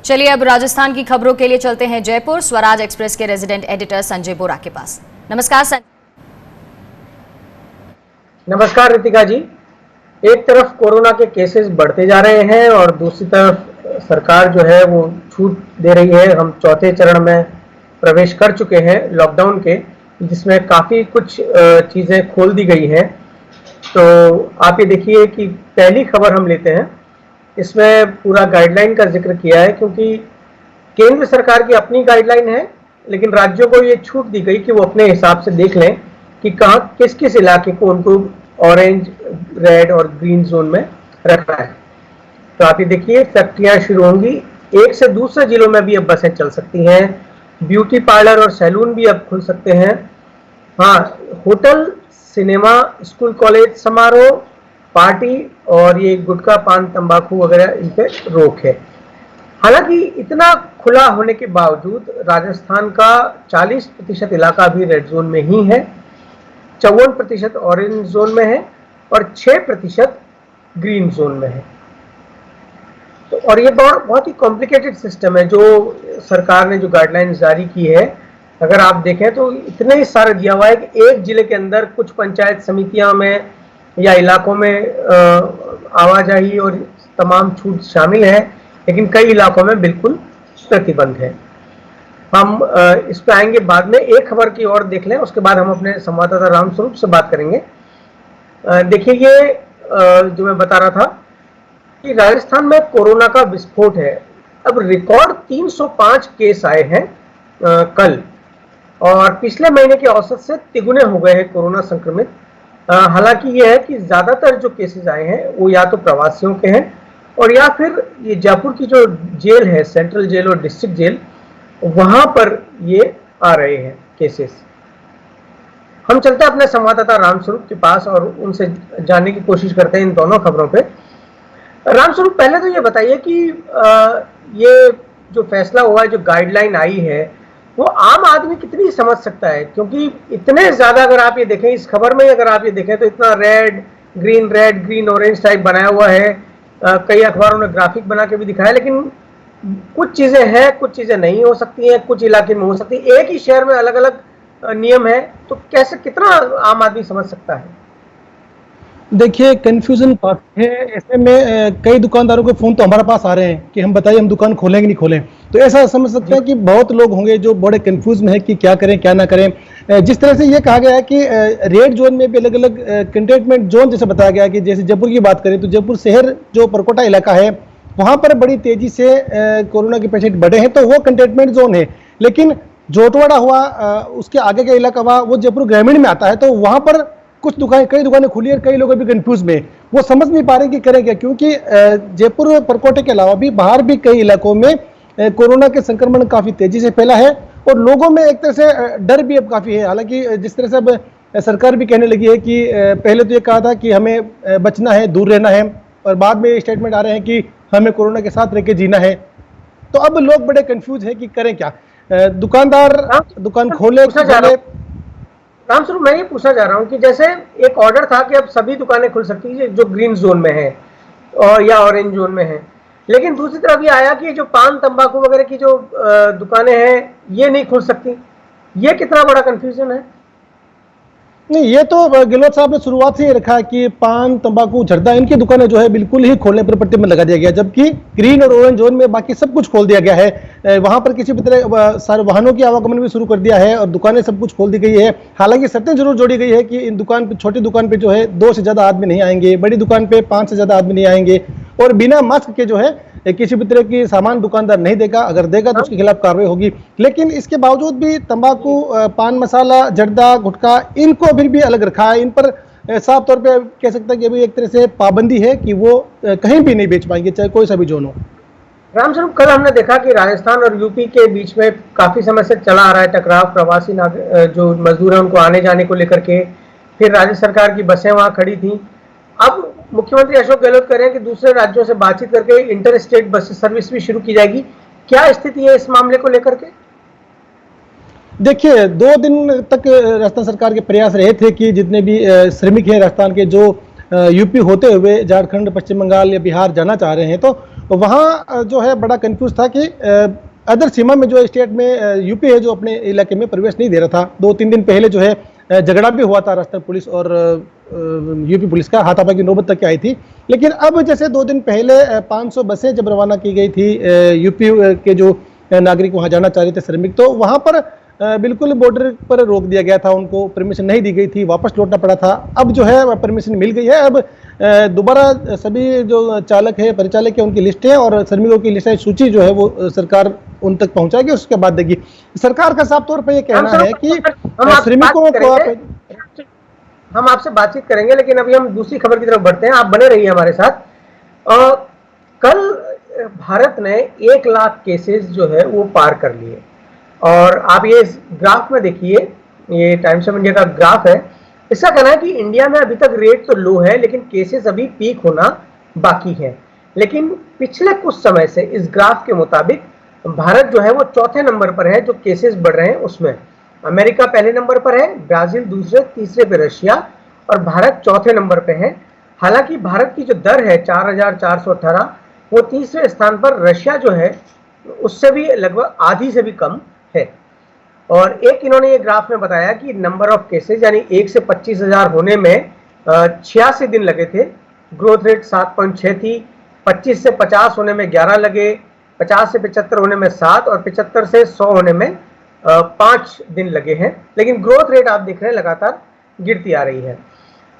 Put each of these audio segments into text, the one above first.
चलिए अब राजस्थान की खबरों के लिए चलते हैं जयपुर। स्वराज एक्सप्रेस के रेजिडेंट एडिटर संजय बोरा के पास। नमस्कार संजय। नमस्कार रितिका जी। एक तरफ कोरोना के केसेस बढ़ते जा रहे हैं और दूसरी तरफ सरकार जो है वो छूट दे रही है। हम चौथे चरण में प्रवेश कर चुके हैं लॉकडाउन के, जिसमें काफ़ी कुछ चीज़ें खोल दी गई हैं। तो आप ये देखिए कि पहली खबर हम लेते हैं। इसमें पूरा गाइडलाइन का जिक्र किया है, क्योंकि केंद्र सरकार की अपनी गाइडलाइन है, लेकिन राज्यों को ये छूट दी गई कि वो अपने हिसाब से देख लें कि कहाँ किस किस इलाके को उनको ऑरेंज, रेड और ग्रीन जोन में रखना है। तो आप ये देखिए, फैक्ट्रियां शुरू होंगी, एक से दूसरे जिलों में भी अब बसें चल सकती हैं। ब्यूटी पार्लर और सैलून भी अब खुल सकते हैं। हाँ, होटल, सिनेमा, स्कूल कॉलेज समारोह, पार्टी और ये गुटखा, पान, तंबाकू वगैरह, इन पे रोक है। हालांकि इतना खुला होने के बावजूद राजस्थान का 40% इलाका भी रेड जोन में ही है, 54% ऑरेंज जोन में है और 6% ग्रीन जोन में है। तो और ये बहुत ही कॉम्प्लिकेटेड सिस्टम है जो सरकार ने जो गाइडलाइंस जारी की है। अगर आप देखें तो इतने ही सारे दिया हुआ है कि एक जिले के अंदर कुछ पंचायत समितियां में या इलाकों में आवाजाही और तमाम छूट शामिल है, लेकिन कई इलाकों में बिल्कुल प्रतिबंध है। हम इस पर आएंगे बाद में। एक खबर की और देख लें, उसके बाद हम अपने संवाददाता रामस्वरूप से बात करेंगे। देखिए, ये जो मैं बता रहा था कि राजस्थान में कोरोना का विस्फोट है। अब रिकॉर्ड 305 केस आए हैं कल, और पिछले महीने के औसत से तिगुने हो गए हैं कोरोना संक्रमित। हालांकि यह है कि ज्यादातर जो केसेस आए हैं वो या तो प्रवासियों के हैं और या फिर ये जयपुर की जो जेल है, सेंट्रल जेल और डिस्ट्रिक्ट जेल, वहां पर ये आ रहे हैं केसेस। हम चलते हैं अपने संवाददाता रामस्वरूप के पास और उनसे जानने की कोशिश करते हैं इन दोनों खबरों पे। रामस्वरूप, पहले तो ये बताइए कि ये जो फैसला हुआ है, जो गाइडलाइन आई है, वो आम आदमी कितनी समझ सकता है? क्योंकि इतने ज्यादा, अगर आप ये देखें इस खबर में, अगर आप ये देखें तो इतना रेड ग्रीन ऑरेंज टाइप बनाया हुआ है। कई अखबारों ने ग्राफिक बना के भी दिखाया, लेकिन कुछ चीजें हैं, कुछ चीजें नहीं हो सकती हैं, कुछ इलाके में हो सकती है। एक ही शहर में अलग अलग नियम है, तो कैसे, कितना आम आदमी समझ सकता है? देखिए, कंफ्यूजन काफी है। ऐसे में कई दुकानदारों के फोन तो हमारे पास आ रहे हैं कि हम बताइए, हम दुकान खोलें कि नहीं खोलें। तो ऐसा समझ सकते हैं कि बहुत लोग होंगे जो बड़े कंफ्यूज में है कि क्या करें क्या ना करें। जिस तरह से ये कहा गया है कि रेड जोन में भी अलग अलग कंटेनमेंट जोन जैसे बताया गया कि जैसे जयपुर की बात करें तो जयपुर शहर जो परकोटा इलाका है, वहां पर बड़ी तेजी से कोरोना के पेशेंट बढ़े हैं, तो वो कंटेनमेंट जोन है। लेकिन जोटवाड़ा हुआ, उसके आगे का इलाका हुआ, वो जयपुर ग्रामीण में आता है। तो वहां पर कुछ कई दुकानें खुली है, कई लोग अभी कंफ्यूज में, वो समझ नहीं पा रहे कि करें क्या, क्योंकि जयपुर परकोटे के अलावा भी बाहर भी कई इलाकों में कोरोना के संक्रमण काफी तेजी से फैला है और लोगों में एक तरह से डर भी अब काफी है। हालांकि जिस तरह से अब सरकार भी कहने लगी है कि पहले तो ये कहा था कि हमें बचना है, दूर रहना है, और बाद में स्टेटमेंट आ रहे हैं कि हमें कोरोना के साथ रह के जीना है। तो अब लोग बड़े कंफ्यूज है कि करें क्या। दुकानदार दुकान खोले। रामस्वरूप, मैं ये पूछना चाह रहा हूँ कि जैसे एक ऑर्डर था कि अब सभी दुकानें खुल सकती है जो ग्रीन जोन में है और या ऑरेंज जोन में है, लेकिन दूसरी तरफ ये आया कि जो पान, तंबाकू वगैरह की जो दुकानें हैं ये नहीं खुल सकती। ये कितना बड़ा कंफ्यूजन है? नहीं, ये तो गहलोत साहब ने शुरुआत से ही रखा है कि पान, तंबाकू, जर्दा, इनकी दुकानें जो है बिल्कुल ही खोलने पर प्रतिबंध लगा दिया गया, जबकि ग्रीन और ऑरेंज जोन में बाकी सब कुछ खोल दिया गया है। वहां पर किसी भी तरह सारे वाहनों की आवागमन भी शुरू कर दिया है और दुकानें सब कुछ खोल दी गई है। हालांकि शर्तें जरूर जोड़ी गई है कि इन दुकान पे, छोटी दुकान पे जो है 2 से ज्यादा आदमी नहीं आएंगे, बड़ी दुकान पे 5 से ज्यादा आदमी नहीं आएंगे, और बिना मास्क के जो है किसी भी तरह की सामान दुकानदार नहीं देगा। अगर देगा तो उसके खिलाफ कार्रवाई होगी। लेकिन इसके बावजूद भी तंबाकू, पान मसाला, जर्दा, गुटखा, इनको अभी भी अलग रखा है। इन पर साफ तौर पे कह सकते हैं कि अभी एक तरह से पाबंदी है कि वो कहीं भी नहीं बेच पाएंगे, चाहे कोई सा भी जोन हो। रामस्वरूप, कल हमने देखा कि राजस्थान और यूपी के बीच में काफी समय से चला आ रहा है टकराव, प्रवासी जो मजदूर हैं उनको आने जाने को लेकर के। फिर राज्य सरकार की बसें वहां खड़ी थी। अब मुख्यमंत्री अशोक गहलोत कह रहे हैं कि दूसरे राज्यों से बातचीत करके इंटर स्टेट बस सर्विस भी शुरू की जाएगी। क्या स्थिति है इस मामले को लेकर के? देखिए, 2 दिन तक राजस्थान सरकार के प्रयास रहे थे कि जितने भी श्रमिक हैं राजस्थान के, जो यूपी होते हुए झारखंड, पश्चिम बंगाल या बिहार जाना चाह रहे हैं, तो वहाँ जो है बड़ा कंफ्यूज था कि अदर सीमा में जो स्टेट में यूपी है जो अपने इलाके में प्रवेश नहीं दे रहा था। 2-3 दिन पहले जो है झगड़ा भी हुआ था राजस्थान पुलिस और यूपी पुलिस का, हाथापाई की नौबत तक आई थी। लेकिन अब जैसे 2 दिन पहले 500 बसें जब रवाना की गई थी यूपी के जो नागरिक वहाँ जाना चाह रहे थे श्रमिक, तो वहाँ पर बिल्कुल बॉर्डर पर रोक दिया गया था, उनको परमिशन नहीं दी गई थी, वापस लौटना पड़ा था। अब जो है परमिशन मिल गई है। अब दोबारा सभी जो चालक है, परिचालक है, उनकी लिस्ट है और श्रमिकों की लिस्ट सूची जो है वो सरकार उन तक पहुंचाएगी, उसके बाद देगी। सरकार का साफ तौर पर यह कहना है कि श्रमिकों को हम आपसे बातचीत करेंगे, लेकिन अभी हम दूसरी खबर की तरफ बढ़ते हैं। आप बने रहिए हमारे साथ। कल भारत ने 1 लाख केसेस जो है वो पार कर लिए और आप ये ग्राफ में देखिए, ये टाइम्स ऑफ इंडिया का ग्राफ है। इसका कहना है कि इंडिया में अभी तक रेट तो लो है, लेकिन केसेस अभी पीक होना बाकी है। लेकिन पिछले कुछ समय से इस ग्राफ के मुताबिक भारत जो है वो चौथे नंबर पर है जो केसेस बढ़ रहे हैं उसमें। अमेरिका पहले नंबर पर है, ब्राजील दूसरे, तीसरे पे रशिया और भारत चौथे नंबर पे है। हालांकि भारत की जो दर है 4418, वो तीसरे स्थान पर, रशिया जो है उससे भी लगभग आधी से भी कम है। और एक इन्होंने ये ग्राफ में बताया कि नंबर ऑफ केसेस यानी 1 से 25,000 होने में 86 दिन लगे थे, ग्रोथ रेट 7.6 थी। 25 से 50 होने में 11 लगे, 50 से 75 होने में 7 और 75 से 100 होने में 5 दिन लगे हैं। लेकिन ग्रोथ रेट आप देख रहे हैं लगातार गिरती आ रही है।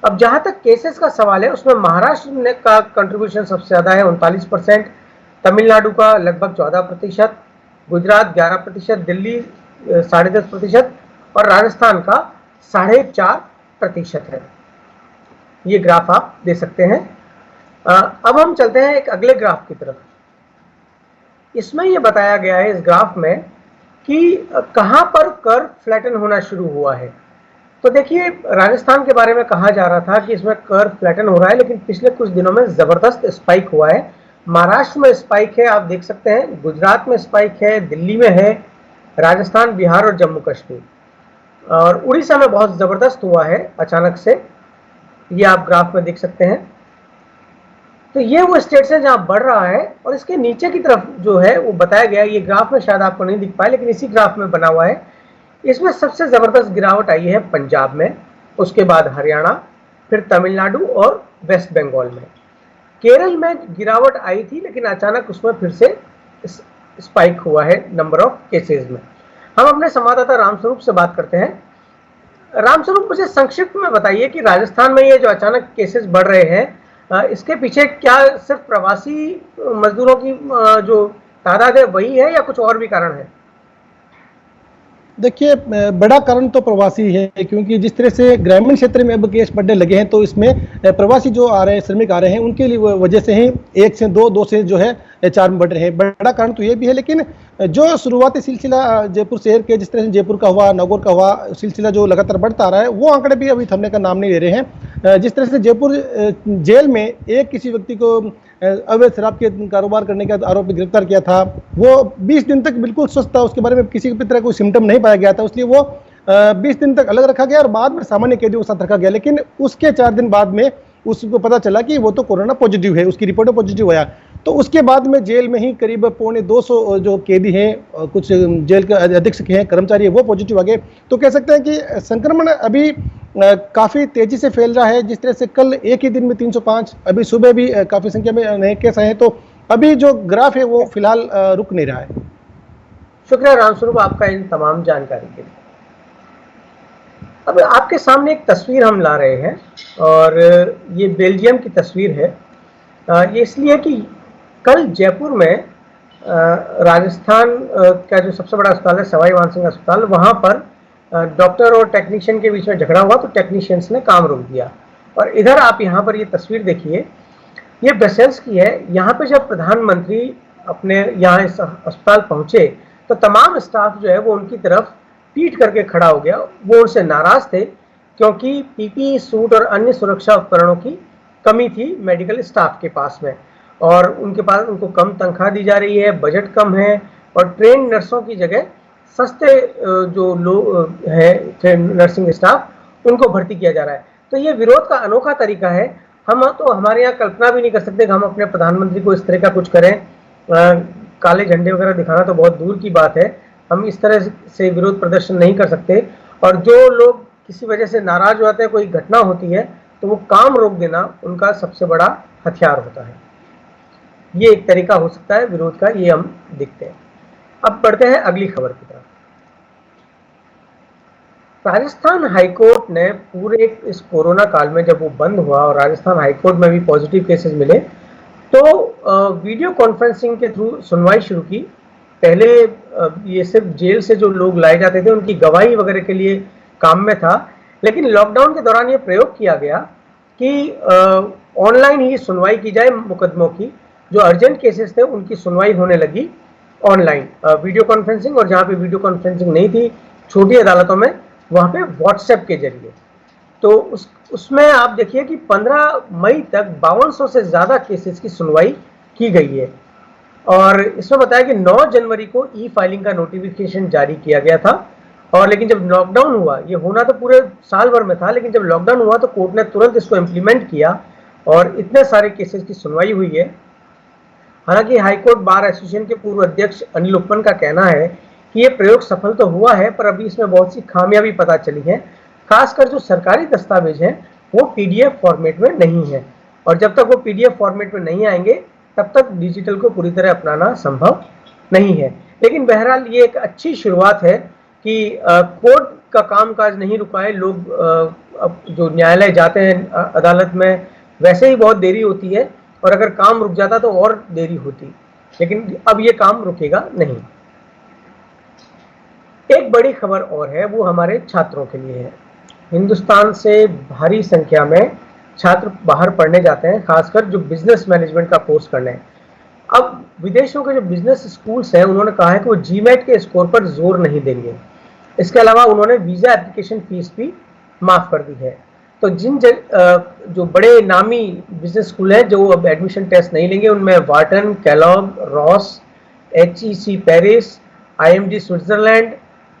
अब जहां तक केसेस का सवाल है, उसमें महाराष्ट्र का कंट्रीब्यूशन सबसे ज्यादा है 39%, तमिलनाडु का लगभग 14%, गुजरात 11%, दिल्ली 10.5% और राजस्थान का 4.5% है। ये ग्राफ आप दे सकते हैं। अब हम चलते हैं एक अगले ग्राफ की तरफ। इसमें यह बताया गया है इस ग्राफ में कि कहां पर कर्व फ्लैटन होना शुरू हुआ है। तो देखिए, राजस्थान के बारे में कहा जा रहा था कि इसमें कर्व फ्लैटन हो रहा है, लेकिन पिछले कुछ दिनों में जबरदस्त स्पाइक हुआ है। महाराष्ट्र में स्पाइक है, आप देख सकते हैं, गुजरात में स्पाइक है, दिल्ली में है, राजस्थान, बिहार और जम्मू कश्मीर और उड़ीसा में बहुत जबरदस्त हुआ है अचानक से। ये आप ग्राफ में देख सकते हैं। तो ये वो स्टेट्स है जहां बढ़ रहा है और इसके नीचे की तरफ जो है वो बताया गया है। ये ग्राफ में शायद आपको नहीं दिख पाए, लेकिन इसी ग्राफ में बना हुआ है। इसमें सबसे जबरदस्त गिरावट आई है पंजाब में, उसके बाद हरियाणा, फिर तमिलनाडु और वेस्ट बंगाल में। केरल में गिरावट आई थी, लेकिन अचानक उसमें फिर से स्पाइक हुआ है नंबर ऑफ केसेस में। हम अपने संवाददाता रामस्वरूप से बात करते हैं। रामस्वरूप, मुझे संक्षिप्त में बताइए कि राजस्थान में ये जो अचानक केसेस बढ़ रहे हैं, इसके पीछे क्या सिर्फ प्रवासी मजदूरों की जो तादाद है वही है या कुछ और भी कारण है? देखिए, बड़ा कारण तो प्रवासी है, क्योंकि जिस तरह से ग्रामीण क्षेत्र में अब केस बढ़ने लगे हैं, तो इसमें प्रवासी जो आ रहे हैं, श्रमिक आ रहे हैं, उनके लिए वजह से ही 1 से 2, 2 से जो है 4 में बढ़ रहे हैं। बड़ा कारण तो ये भी है, लेकिन जो शुरुआती सिलसिला जयपुर शहर के, जिस तरह से जयपुर का हुआ, नागौर का हुआ, सिलसिला जो लगातार बढ़ता आ रहा है, वो आंकड़े भी अभी थमने का नाम नहीं ले रहे हैं। जिस तरह से जयपुर जेल में एक किसी व्यक्ति को अवैध शराब के कारोबार करने का आरोप में गिरफ्तार किया था, वो 20 दिन तक बिल्कुल स्वस्थ था, उसके बारे में किसी भी तरह कोई सिम्टम नहीं पाया गया था, इसलिए वो 20 दिन तक अलग रखा गया और बाद में सामान्य कैदियों के साथ रखा गया। लेकिन उसके 4 दिन बाद में उसको पता चला कि वो तो कोरोना पॉजिटिव है, उसकी रिपोर्ट पॉजिटिव आया। तो उसके बाद में जेल में ही करीब 250 जो कैदी हैं, कुछ जेल के अधीक्षक हैं, कर्मचारी हैं, वो पॉजिटिव आ गए। तो कह सकते हैं कि संक्रमण अभी काफ़ी तेजी से फैल रहा है। जिस तरह से कल एक ही दिन में 305, अभी सुबह भी काफ़ी संख्या में नए केस आए हैं। तो अभी जो ग्राफ है वो फिलहाल रुक नहीं रहा है। शुक्रिया रामस्वरूप आपका इन तमाम जानकारी के लिए। अब आपके सामने एक तस्वीर हम ला रहे हैं और ये बेल्जियम की तस्वीर है। ये इसलिए कि कल जयपुर में राजस्थान का जो सबसे बड़ा अस्पताल है, सवाई मानसिंह अस्पताल, वहाँ पर डॉक्टर और टेक्नीशियन के बीच में झगड़ा हुआ, तो टेक्नीशियंस ने काम रोक दिया। और इधर आप यहाँ पर ये तस्वीर देखिए, ये ब्रसेल्स की है। यहाँ पे जब प्रधानमंत्री अपने यहाँ इस अस्पताल पहुँचे तो तमाम स्टाफ जो है वो उनकी तरफ पीट करके खड़ा हो गया। वो उनसे नाराज थे क्योंकि पीपीई सूट और अन्य सुरक्षा उपकरणों की कमी थी मेडिकल स्टाफ के पास में, और उनके पास उनको कम तनख्वाह दी जा रही है, बजट कम है और ट्रेन नर्सों की जगह सस्ते जो लोग हैं ट्रेन नर्सिंग स्टाफ, उनको भर्ती किया जा रहा है। तो ये विरोध का अनोखा तरीका है हम तो हमारे यहाँ कल्पना भी नहीं कर सकते कि हम अपने प्रधानमंत्री को इस तरह का कुछ करें। काले झंडे वगैरह दिखाना तो बहुत दूर की बात है, हम इस तरह से विरोध प्रदर्शन नहीं कर सकते। और जो लोग किसी वजह से नाराज हो जाते हैं, कोई घटना होती है, तो वो काम रोक देना उनका सबसे बड़ा हथियार होता है। ये एक तरीका हो सकता है विरोध का, ये हम देखते हैं। अब बढ़ते हैं अगली खबर की तरफ। राजस्थान हाईकोर्ट ने पूरे इस कोरोना काल में जब वो बंद हुआ और राजस्थान हाईकोर्ट में भी पॉजिटिव केसेस मिले, तो वीडियो कॉन्फ्रेंसिंग के थ्रू सुनवाई शुरू की। पहले ये सिर्फ जेल से जो लोग लाए जाते थे उनकी गवाही वगैरह के लिए काम में था, लेकिन लॉकडाउन के दौरान ये प्रयोग किया गया कि ऑनलाइन ही सुनवाई की जाए मुकदमों की। जो अर्जेंट केसेस थे उनकी सुनवाई होने लगी ऑनलाइन, वीडियो कॉन्फ्रेंसिंग, और जहाँ पे वीडियो कॉन्फ्रेंसिंग नहीं थी छोटी अदालतों में, वहाँ पे व्हाट्सएप के जरिए। तो उसमें आप देखिए कि 15 मई तक 5200 से ज़्यादा केसेस की सुनवाई की गई है। और इसमें बताया कि 9 जनवरी को ई फाइलिंग का नोटिफिकेशन जारी किया गया था। और लेकिन जब लॉकडाउन हुआ, ये होना तो पूरे साल भर में था, लेकिन जब लॉकडाउन हुआ तो कोर्ट ने तुरंत इसको इम्प्लीमेंट किया और इतने सारे केसेस की सुनवाई हुई है। हालांकि हाईकोर्ट बार एसोसिएशन के पूर्व अध्यक्ष अनिल उप्पन का कहना है कि ये प्रयोग सफल तो हुआ है, पर अभी इसमें बहुत सी खामियां भी पता चली हैं। खासकर जो सरकारी दस्तावेज हैं वो पीडीएफ फॉर्मेट में नहीं है, और जब तक वो पीडीएफ फॉर्मेट में नहीं आएंगे तब तक डिजिटल को पूरी तरह अपनाना संभव नहीं है। लेकिन बहरहाल ये एक अच्छी शुरुआत है कि कोर्ट का कामकाज नहीं रुका है। लोग अब जो न्यायालय जाते हैं अदालत में, वैसे ही बहुत देरी होती है, और अगर काम रुक जाता तो और देरी होती, लेकिन अब ये काम रुकेगा नहीं। एक बड़ी खबर और है, वो हमारे छात्रों के लिए है। हिंदुस्तान से भारी संख्या में छात्र बाहर पढ़ने जाते हैं, खासकर जो बिजनेस मैनेजमेंट का कोर्स करने हैं। अब विदेशों के जो बिजनेस स्कूल्स हैं उन्होंने कहा है कि वो जीमेट के स्कोर पर जोर नहीं देंगे। इसके अलावा उन्होंने वीजा एप्लीकेशन फीस भी माफ कर दी है। तो जो बड़े नामी बिजनेस स्कूल हैं जो अब एडमिशन टेस्ट नहीं लेंगे, उनमें Wharton, Kellogg, Ross, HEC Paris, IMD Switzerland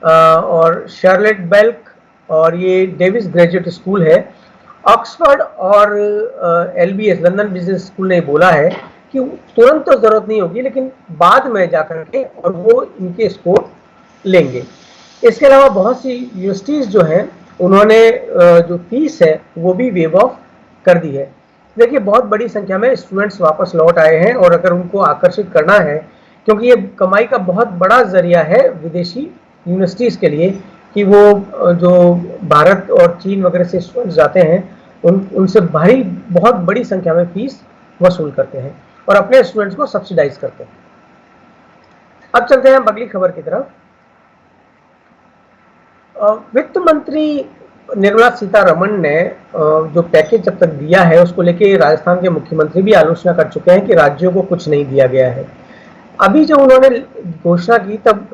और शार्लेट बेल्क, और ये डेविस ग्रेजुएट स्कूल है। ऑक्सफोर्ड और LBS लंदन बिजनेस स्कूल ने बोला है कि तुरंत तो जरूरत नहीं होगी, लेकिन बाद में जाकर के और वो इनके स्कोर लेंगे। इसके अलावा बहुत सी यूनिवर्सिटीज जो हैं उन्होंने जो फीस है वो भी वेव ऑफ कर दी है। देखिए बहुत बड़ी संख्या में स्टूडेंट्स वापस लौट आए हैं, और अगर उनको आकर्षित करना है, क्योंकि ये कमाई का बहुत बड़ा जरिया है विदेशी यूनिवर्सिटीज़ के लिए, कि वो जो भारत और चीन वगैरह से स्टूडेंट्स जाते हैं उनसे बहुत बड़ी संख्या में फीस वसूल करते हैं और अपने स्टूडेंट्स को सब्सिडाइज करते हैं। अब चलते हैं अगली खबर की तरफ। वित्त मंत्री निर्मला सीतारमण ने जो पैकेज अब तक दिया है उसको लेके राजस्थान के मुख्यमंत्री भी आलोचना कर चुके हैं कि राज्यों को कुछ नहीं दिया गया है। अभी जब उन्होंने घोषणा की तब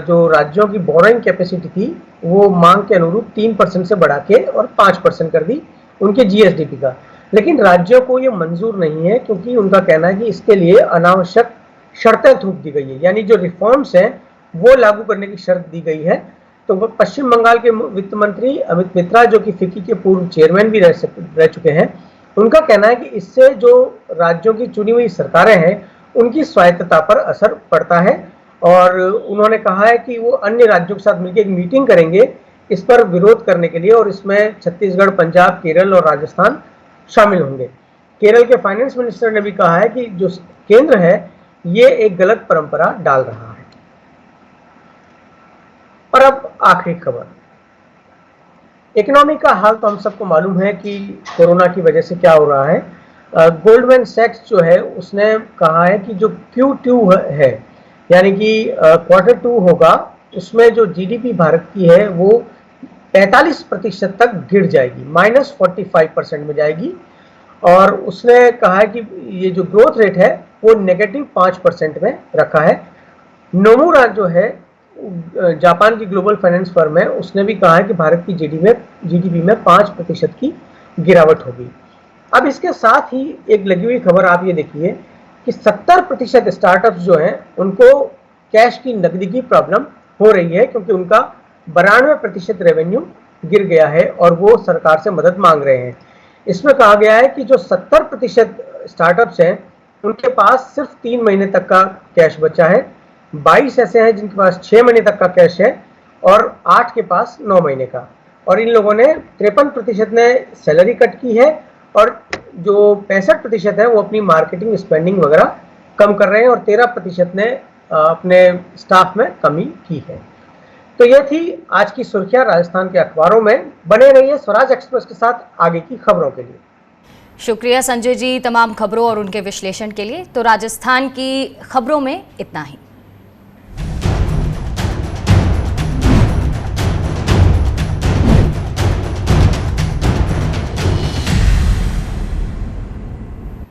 जो राज्यों की बोरोइंग कैपेसिटी थी वो मांग के अनुरूप 3% से बढ़ा के और 5% कर दी उनके GSDP का, लेकिन राज्यों को ये मंजूर नहीं है, क्योंकि उनका कहना है कि इसके लिए अनावश्यक शर्तें थोप दी गई है, यानी जो रिफॉर्म्स हैं वो लागू करने की शर्त दी गई है। तो पश्चिम बंगाल के वित्त मंत्री अमित मित्रा, जो कि फिक्की के पूर्व चेयरमैन भी रह चुके हैं, उनका कहना है कि इससे जो राज्यों की चुनी हुई सरकारें हैं उनकी स्वायत्तता पर असर पड़ता है, और उन्होंने कहा है कि वो अन्य राज्यों के साथ मिलकर एक मीटिंग करेंगे इस पर विरोध करने के लिए, और इसमें छत्तीसगढ़, पंजाब, केरल और राजस्थान शामिल होंगे। केरल के फाइनेंस मिनिस्टर ने भी कहा है कि जो केंद्र है ये एक गलत परंपरा डाल रहा है। और अब आखिरी खबर, इकोनॉमी का हाल तो हम सबको मालूम है कि कोरोना की वजह से क्या हो रहा है। गोल्डमैन सैक्स जो है उसने कहा है कि जो Q2 है, यानी कि Q2 होगा, उसमें जो GDP भारत की है वो 45% तक गिर जाएगी, -45% में जाएगी। और उसने कहा है कि ये जो ग्रोथ रेट है वो -5% में रखा है। नोमुरा जो है जापान की ग्लोबल फाइनेंस फर्म है, उसने भी कहा है कि भारत की GDP में 5% की गिरावट होगी। अब इसके साथ ही एक लगी हुई खबर आप ये देखिए कि 70% स्टार्टअप्स जो हैं उनको कैश की नकदी की प्रॉब्लम हो रही है, क्योंकि उनका 92% रेवेन्यू गिर गया है और वो सरकार से मदद मांग रहे हैं। इसमें कहा गया है कि जो 70% स्टार्टअप्स हैं उनके पास सिर्फ 3 महीने तक का कैश बचा है, 22 ऐसे हैं जिनके पास 6 महीने तक का कैश है और 8 के पास 9 महीने का। और इन लोगों ने 53% ने सैलरी कट की है और जो 65% है वो अपनी मार्केटिंग स्पेंडिंग वगैरह कम कर रहे हैं और 13% ने अपने स्टाफ में कमी की है। तो ये थी आज की सुर्खियां राजस्थान के अखबारों में। बने रहिए स्वराज एक्सप्रेस के साथ आगे की खबरों के लिए। शुक्रिया संजय जी तमाम खबरों और उनके विश्लेषण के लिए। तो राजस्थान की खबरों में इतना ही।